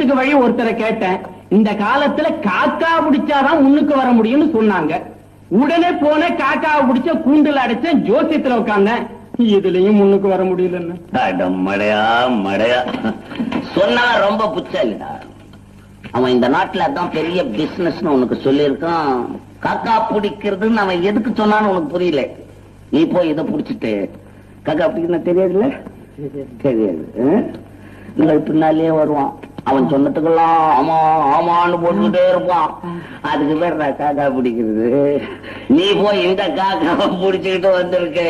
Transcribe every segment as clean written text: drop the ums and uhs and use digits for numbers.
முன்னேற்றத்துக்கு வழி ஒருத்தரை கேட்டேன். இந்த காலத்துல காக்கா பிடிச்சாதான் முன்னுக்கு வர முடியும்னு சொன்னாங்க. உடனே போன காக்காவை பிடிச்ச கூண்டுல அடைச்சேன், ஜோசியத்துல உட்கார்ந்தேன். இதுலயும் முன்னுக்கு வர முடியல. மடையா மடையா சொன்னா ரொம்ப புச்சாலிடா. அவன் இந்த நாட்டுல அதான் பெரிய பிசினஸ் உனக்கு சொல்லியிருக்கான். காக்கா பிடிக்கிறதுன்னு அவன் எதுக்கு சொன்னான்னு உனக்கு புரியல. நீ போய் இதை பிடிச்சிட்டு காக்கா பிடிக்கணும் தெரியாதுல்ல, தெரியாது. நீங்கள் பின்னாலேயே வருவான். அவன் சொன்னதுக்கெல்லாம் ஆமா ஆமான்னு போட்டுக்கிட்டே இருப்பான். அதுக்கு பேர் காக்கா பிடிக்கிறது. நீ போய் இந்த காக்காவை பிடிச்சுக்கிட்டு வந்திருக்க.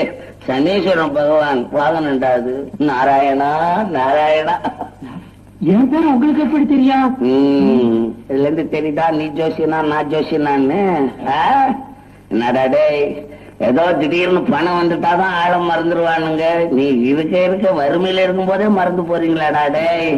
சனீஸ்வரன் பகவான் பாகனண்டாது. நாராயணா நாராயணா. என் பேர் உங்களுக்கு எப்படி தெரியும்? இதுல இருந்து தெரியுதா நீ ஜோசியனா நான் ஜோசியனான்னு? என்னடா டேய், ஏதோ திடீர்னு பணம் வந்துட்டாதான் ஆழம் மறந்துடுவானுங்க. நீ இருக்க வறுமையில இருக்கும் போதே மறந்து போறீங்களாடா டேய்.